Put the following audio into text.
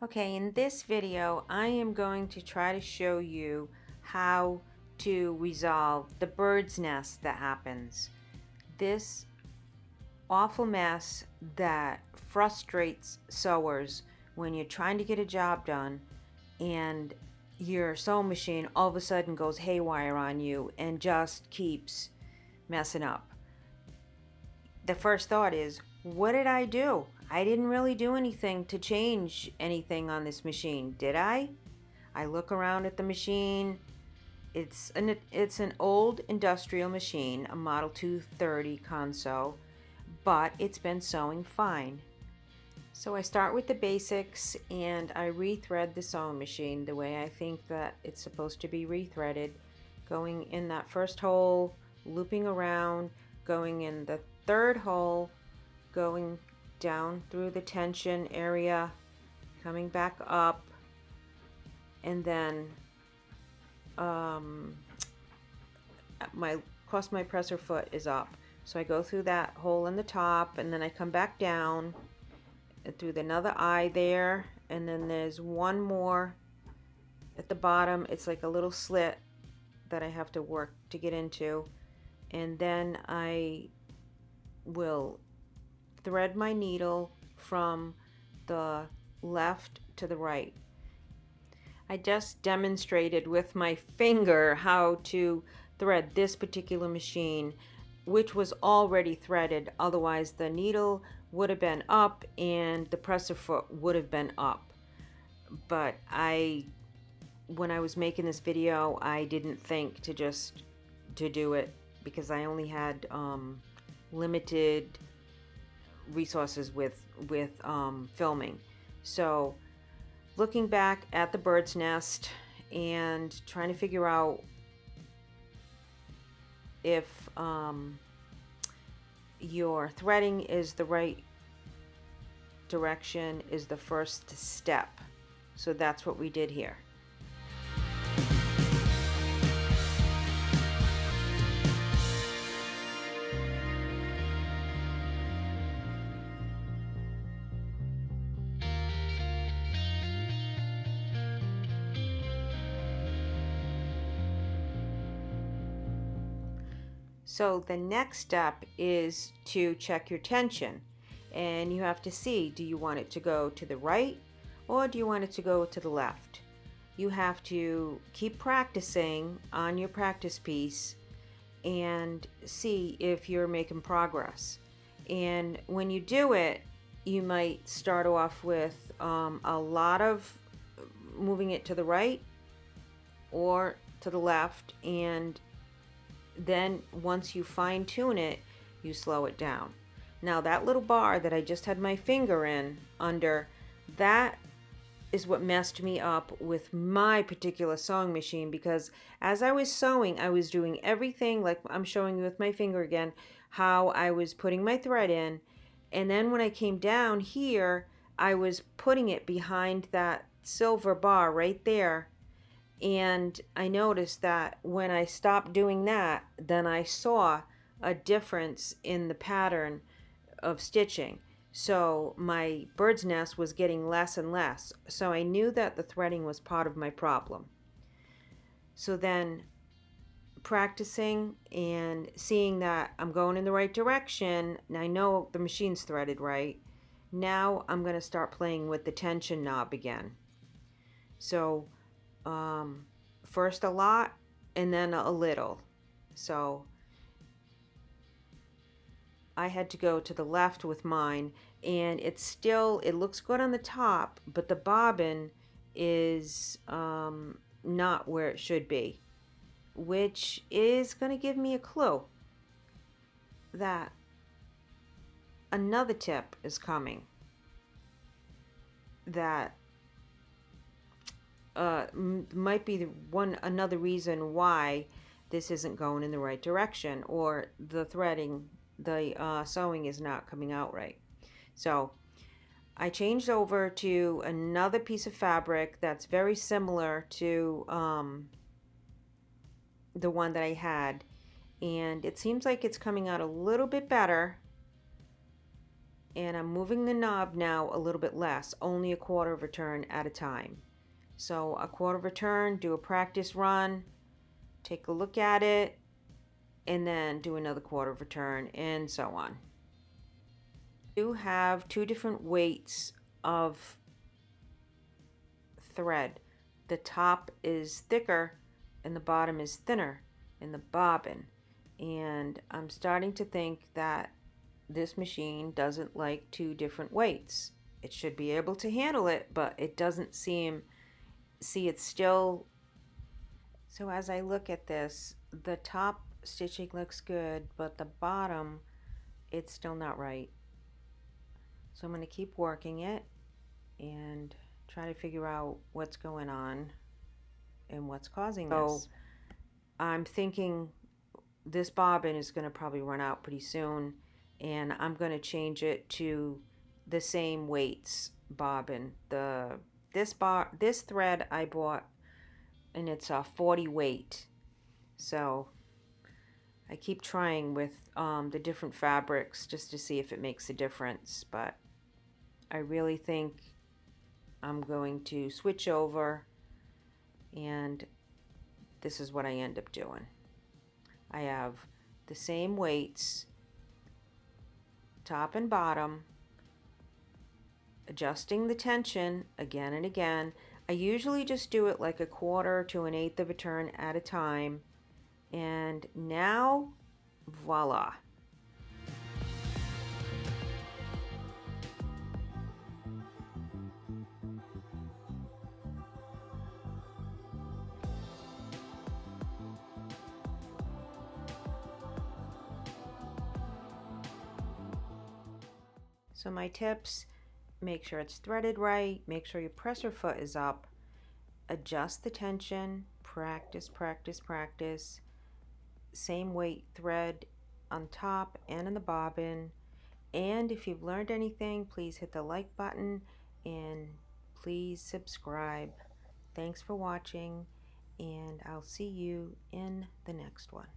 Okay, in this video, I am going to try to show you how to resolve the bird's nest that happens. This awful mess that frustrates sewers when you're trying to get a job done and your sewing machine all of a sudden goes haywire on you and just keeps messing up. The first thought is, what did I do? I didn't really do anything to change anything on this machine, did I? I look around at the machine. It's an old industrial machine, a Model 230 console, but it's been sewing fine. So I start with the basics and I rethread the sewing machine the way I think that it's supposed to be rethreaded, going in that first hole, looping around, going in the third hole, going down through the tension area, coming back up, and then my presser foot is up. So I go through that hole in the top and then I come back down through another eye there, and then there's one more at the bottom. It's like a little slit that I have to work to get into, and then I will thread my needle from the left to the right. I just demonstrated with my finger how to thread this particular machine, which was already threaded. Otherwise the needle would have been up and the presser foot would have been up. But when I was making this video, I didn't think to do it because I only had limited resources with filming. So looking back at the bird's nest and trying to figure out if your threading is the right direction is the first step. So that's what we did here. So the next step is to check your tension, and you have to see, do you want it to go to the right or do you want it to go to the left? You have to keep practicing on your practice piece and see if you're making progress. And when you do it, you might start off with a lot of moving it to the right or to the left, and then once you fine tune it, you slow it down. Now that little bar that I just had my finger in under, that is what messed me up with my particular sewing machine, because as I was sewing, I was doing everything like I'm showing you with my finger again, how I was putting my thread in, and then when I came down here, I was putting it behind that silver bar right there. And I noticed that when I stopped doing that, then I saw a difference in the pattern of stitching. So my bird's nest was getting less and less. So I knew that the threading was part of my problem. So then practicing and seeing that I'm going in the right direction, and I know the machine's threaded right, now I'm going to start playing with the tension knob again. So first a lot and then a little. So I had to go to the left with mine, and it looks good on the top, but the bobbin is not where it should be, which is going to give me a clue that another tip is coming that might be another reason why this isn't going in the right direction, or the threading, the sewing is not coming out right. So I changed over to another piece of fabric that's very similar to the one that I had, and it seems like it's coming out a little bit better. and I'm moving the knob now a little bit less, only a quarter of a turn at a time. So a quarter of a turn, do a practice run, take a look at it, and then do another quarter of a turn, and so on. You have two different weights of thread. The top is thicker and the bottom is thinner in the bobbin. And I'm starting to think that this machine doesn't like two different weights. It should be able to handle it, but it doesn't seem, see, it's still. So as I look at this, the top stitching looks good, but the bottom, it's still not right. So I'm going to keep working it and try to figure out what's going on and what's causing this. So I'm thinking this bobbin is going to probably run out pretty soon, and I'm going to change it to the same weights bobbin. This thread I bought, and it's a 40 weight. So I keep trying with the different fabrics just to see if it makes a difference, but I really think I'm going to switch over, and this is what I end up doing. I have the same weights, top and bottom, adjusting the tension again and again. I usually just do it like a quarter to an eighth of a turn at a time, and now voila. So my tips: make sure it's threaded right, make sure your presser foot is up, adjust the tension, practice, practice, practice. Same weight thread on top and in the bobbin. And if you've learned anything, please hit the like button and please subscribe. Thanks for watching, and I'll see you in the next one.